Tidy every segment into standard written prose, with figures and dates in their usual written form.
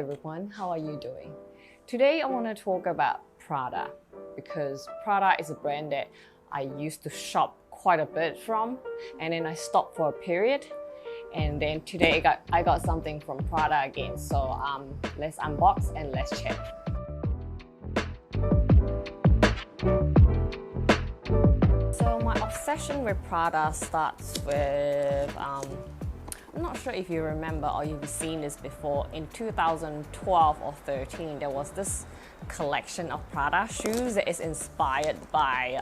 everyone, how are you doing? Today I want to talk about Prada because Prada is a brand that I used to shop quite a bit from, and then I stopped for a period, and then today I got something from Prada again. So let's unbox and let's check. So my obsession with Prada starts with I'm not sure if you remember or you've seen this before. In 2012 or 13, there was this collection of Prada shoes that is inspired by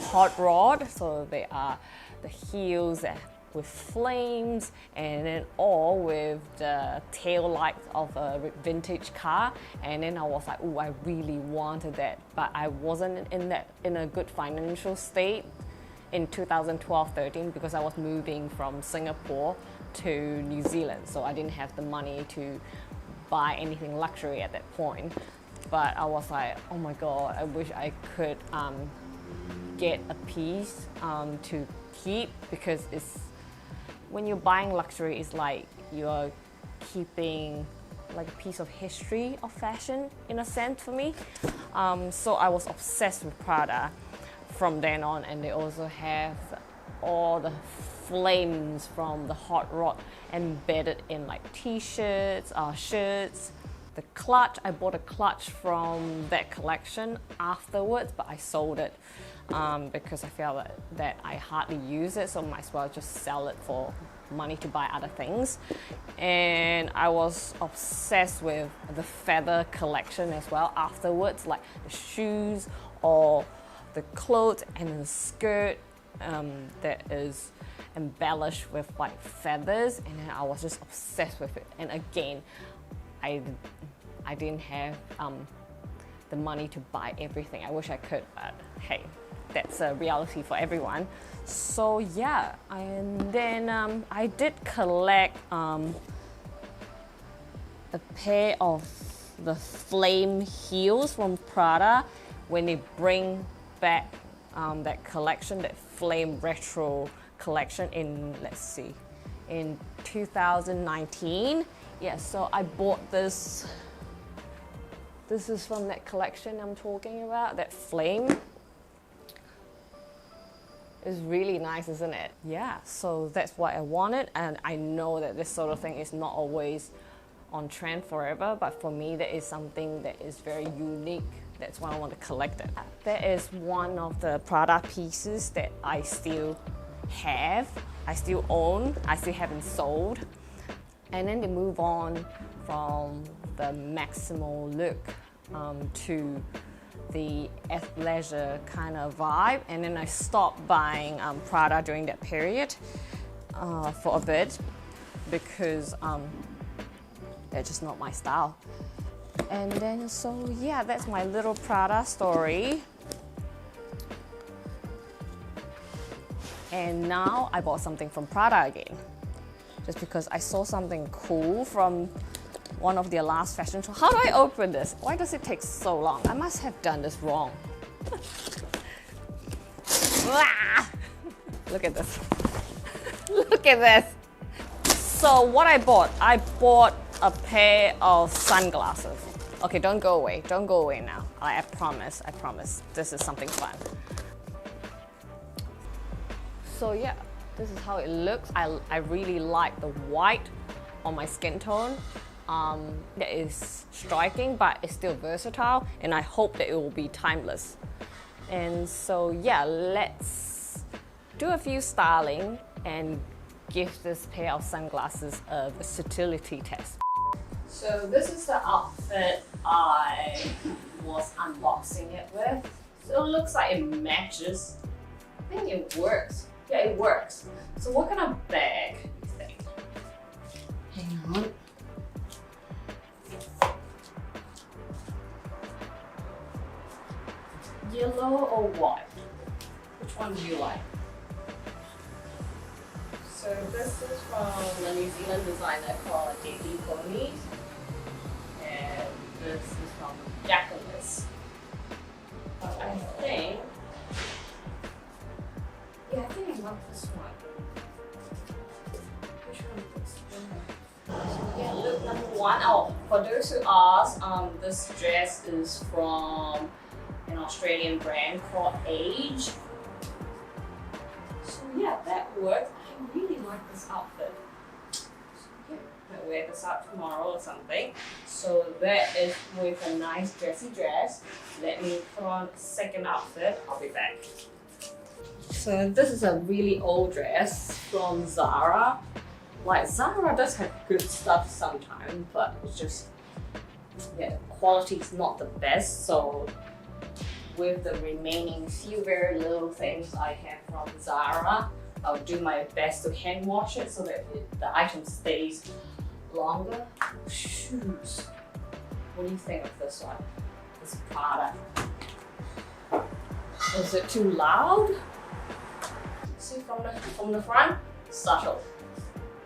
hot rod. So they are the heels with flames, and then all with the tail lights of a vintage car. And then I was like, oh, I really wanted that, but I wasn't in a good financial state in 2012-13 because I was moving from Singapore to New Zealand, so I didn't have the money to buy anything luxury at that point. But I was like, oh my god, I wish I could get a piece to keep, because it's when you're buying luxury, it's like you're keeping like a piece of history of fashion in a sense for me. So I was obsessed with Prada from then on, and they also have all the flames from the hot rod embedded in like t-shirts or shirts. The clutch, I bought a clutch from that collection afterwards, but I sold it because I felt that I hardly use it, so might as well just sell it for money to buy other things. And I was obsessed with the feather collection as well afterwards, like the shoes or the clothes and the skirt that is embellished with like feathers, and then I was just obsessed with it. And again, I didn't have the money to buy everything. I wish I could, but hey, that's a reality for everyone. So yeah, and then I did collect a pair of the flame heels from Prada when they bring back that collection, that flame retro collection in, let's see, in 2019. Yeah, so I bought this. This is from that collection I'm talking about, that flame. It's really nice, isn't it? Yeah, so that's what I wanted, and I know that this sort of thing is not always on trend forever, but for me that is something that is very unique. That's why I want to collect it. That is one of the Prada pieces that I still have, I still own, I still haven't sold. And then they move on from the maximal look to the athleisure kind of vibe, and then I stopped buying Prada during that period for a bit because they're just not my style. And then so yeah, that's my little Prada story. And now I bought something from Prada again, just because I saw something cool from one of their last fashion shows. How do I open this? Why does it take so long? I must have done this wrong. Look at this. Look at this. So what I bought a pair of sunglasses. Okay, don't go away. Don't go away now. I promise. This is something fun. So yeah, this is how it looks. I really like the white on my skin tone. That is striking, but it's still versatile, and I hope that it will be timeless. And so yeah, let's do a few styling and give this pair of sunglasses a versatility test. So this is the outfit I was unboxing it with. So it looks like it matches. I think it works. Yeah, it works. So what kind of bag do you think? Hang on. Yellow or white? Which one do you like? So this is from a New Zealand designer called Rediscovering, and this is from Jacquemus. But I think I love this one. Which one is this one? So yeah, look number one. Oh, for those who ask, this dress is from an Australian brand called Age. So yeah, that works. I really like this outfit. So yeah, I'll wear this out tomorrow or something. So that is with a nice dressy dress. Let me put on a second outfit. I'll be back. So this is a really old dress from Zara. Like, Zara does have good stuff sometimes, but it's just, yeah, the quality is not the best. So with the remaining few very little things I have from Zara, I'll do my best to hand wash it so that the item stays longer. Shoes. What do you think of this one? This Prada. Is it too loud? See, from the front, subtle.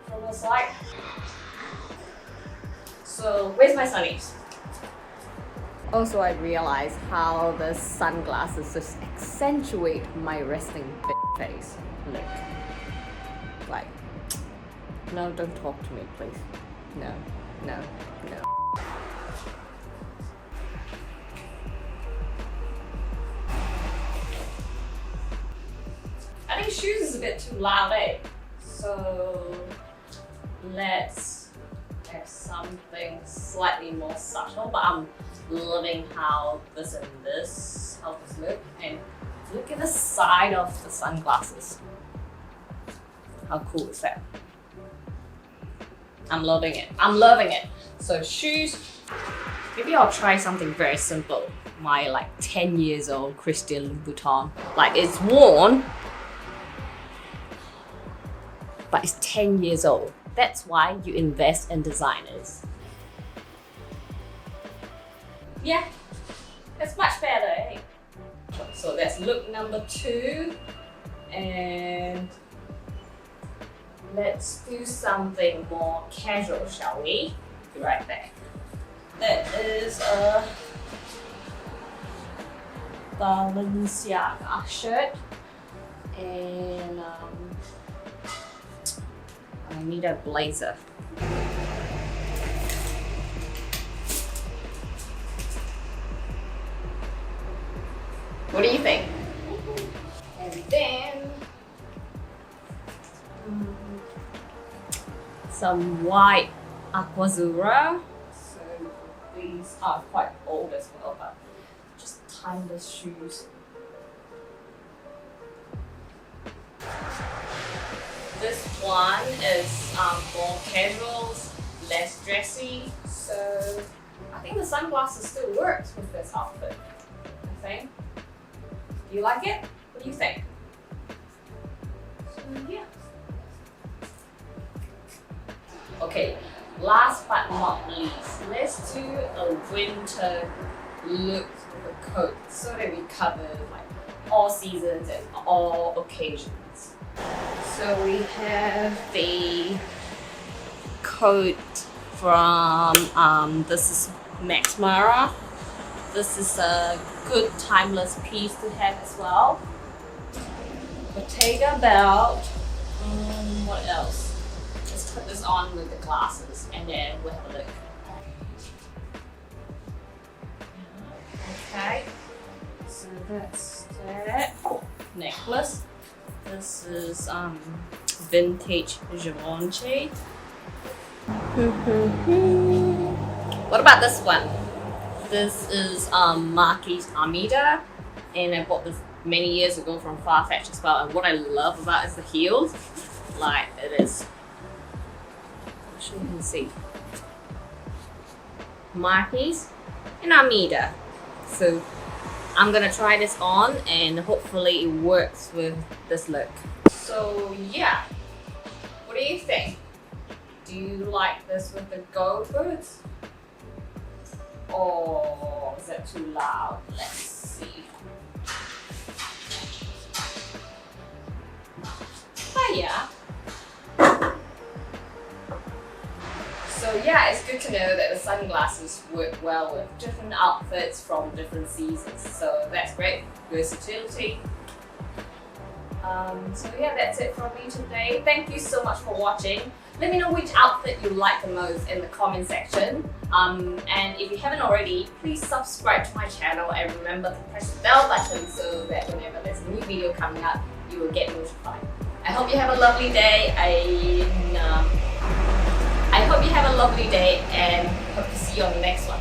From the side. So where's my sunnies? Also, I realized how the sunglasses just accentuate my resting face. Look. Like, no, don't talk to me, please. No, no, no. I think shoes is a bit too loud, eh? So let's have something slightly more subtle, but I'm loving how this look. And look at the side of the sunglasses. How cool is that? I'm loving it. I'm loving it. So shoes, maybe I'll try something very simple. My like 10 years old Christian Louboutin. Like, it's worn, but it's 10 years old. That's why you invest in designers. Yeah, that's much better, eh? So that's look number 2. And let's do something more casual, shall we? Be right back. That is a Balenciaga shirt. And I need a blazer. What do you think? And then some white aquazzura. So these are quite old as well, but just timeless shoes. This one is more casuals, less dressy. So I think the sunglasses still works with this outfit. I think. Do you like it? What do you think? So yeah. Okay, last but not least, let's do a winter look with a coat so that we cover like all seasons and all occasions. So we have the coat from this is Max Mara. This is a good timeless piece to have as well. Bottega belt. What else? Let's put this on with the glasses and then we'll have a look. Okay, so that's that. Necklace. This is vintage Givenchy. What about this one? This is Marquis Armida, and I bought this many years ago from Farfetch as well. And what I love about it is the heels. Like, it is. I'm sure you can see. Marquis and Armida. So I'm gonna try this on and hopefully it works with this look. So yeah, what do you think? Do you like this with the gold boots? Or is that too loud? Let's see. Oh yeah. So yeah, it's good to know that the sunglasses work well with different outfits from different seasons. So that's great, versatility. So yeah, that's it from me today. Thank you so much for watching. Let me know which outfit you like the most in the comment section. And if you haven't already, please subscribe to my channel and remember to press the bell button so that whenever there's a new video coming up, you will get notified. I hope you have a lovely day. I hope you have a lovely day and hope to see you on the next one.